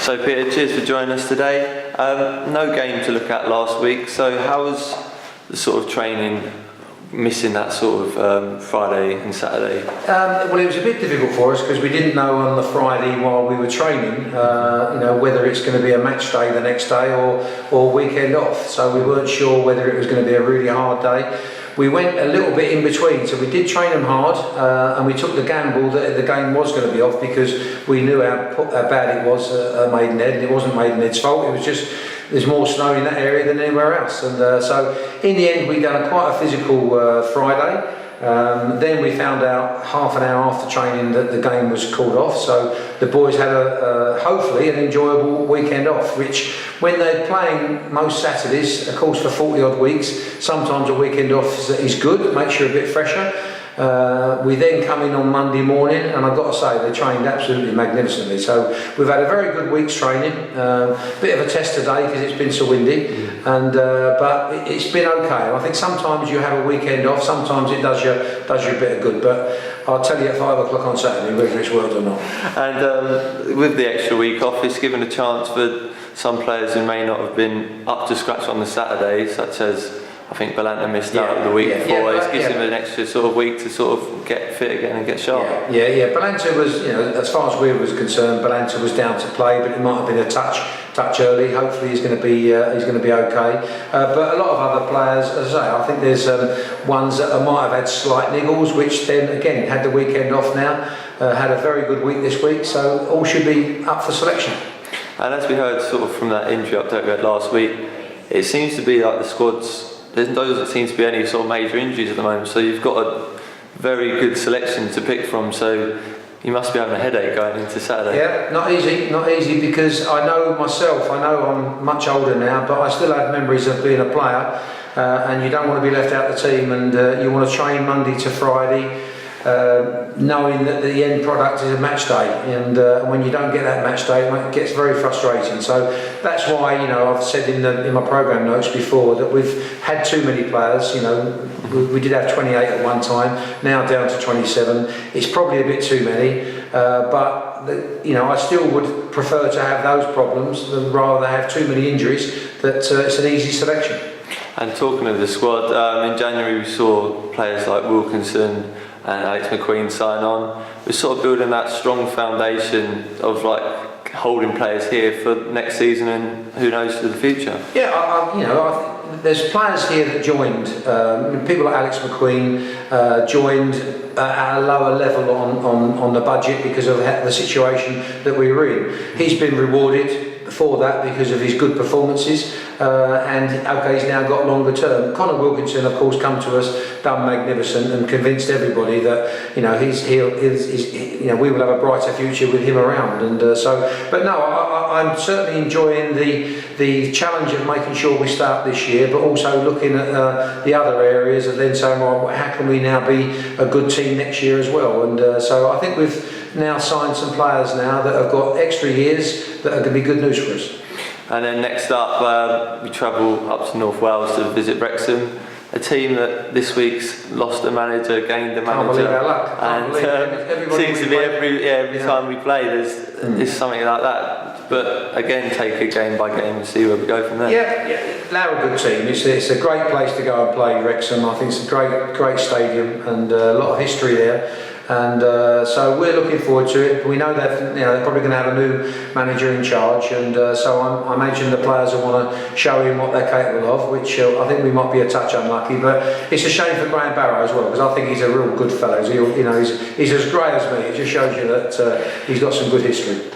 So Peter, cheers for joining us today. No game to look at last week, so how was the sort of training, missing that sort of Friday and Saturday? Well, it was a bit difficult for us because we didn't know on the Friday while we were training, whether it's going to be a match day the next day or weekend off. So we weren't sure whether it was going to be a really hard day. We went a little bit in between, so we did train them hard, and we took the gamble that the game was going to be off because we knew how bad it was at Maidenhead, and it wasn't Maidenhead's fault. It was just there's more snow in that area than anywhere else, and so in the end we done quite a physical Friday. Then we found out half an hour after training that the game was called off, so the boys had hopefully an enjoyable weekend off, which when they're playing most Saturdays, of course for 40 odd weeks, sometimes a weekend off is good, makes you a bit fresher. We then come in on Monday morning, and I've got to say they trained absolutely magnificently. So we've had a very good week's training. Bit of a test today because it's been so windy, and but it's been okay. I think sometimes you have a weekend off, sometimes it does you a bit of good. But I'll tell you at 5 o'clock on Saturday whether it's worked or not. And with the extra week off, it's given a chance for some players who may not have been up to scratch on the Saturday, such as I think Balanta missed out the week before. It gives him an extra sort of week to sort of get fit again and get sharp. Yeah. Balanta was, as far as we were concerned, Balanta was down to play, but it might have been a touch early. Hopefully he's going to be okay. But a lot of other players, as I say, I think there's ones that might have had slight niggles, which then again had the weekend off now. Had a very good week this week, so all should be up for selection. And as we heard sort of from that injury update we had last week, it seems to be like the squad's. There doesn't seem to be any sort of major injuries at the moment, so you've got a very good selection to pick from, so you must be having a headache going into Saturday. Yeah, not easy because I know myself, I know I'm much older now, but I still have memories of being a player, and you don't want to be left out of the team, and you want to train Monday to Friday, knowing that the end product is a match day, and when you don't get that match day, it gets very frustrating. So that's why I've said in my programme notes before that we've had too many players. We did have 28 at one time, now down to 27. It's probably a bit too many, but I still would prefer to have those problems than rather have too many injuries. That it's an easy selection. And talking of the squad, in January we saw players like Wilkinson and Alex McQueen sign on. We're sort of building that strong foundation of like holding players here for next season and who knows for the future. Yeah, there's players here that joined. People like Alex McQueen joined at a lower level on the budget because of the situation that we were in. He's been rewarded for that because of his good performances, and he's now got longer term. Connor Wilkinson, of course, come to us, done magnificent, and convinced everybody that we will have a brighter future with him around. And but no, I'm certainly enjoying the challenge of making sure we start this year, but also looking at the other areas and then saying, well, how can we now be a good team next year as well? And so I think we've now signed some players now that have got extra years that are going to be good news for us. And then next up, we travel up to North Wales to visit Wrexham, a team that this week's lost a manager, gained a manager. Can't believe our luck. And seems to be every time we play there's something like that. But again, take it game by game and see where we go from there. Yeah, they're a good team. It's a great place to go and play, Wrexham. I think it's a great stadium and a lot of history there. And so we're looking forward to it. We know that they're probably going to have a new manager in charge, and so I imagine the players will want to show him what they're capable of, which I think we might be a touch unlucky. But it's a shame for Graham Barrow as well, because I think he's a real good fellow. He's as grey as me. It just shows you that he's got some good history.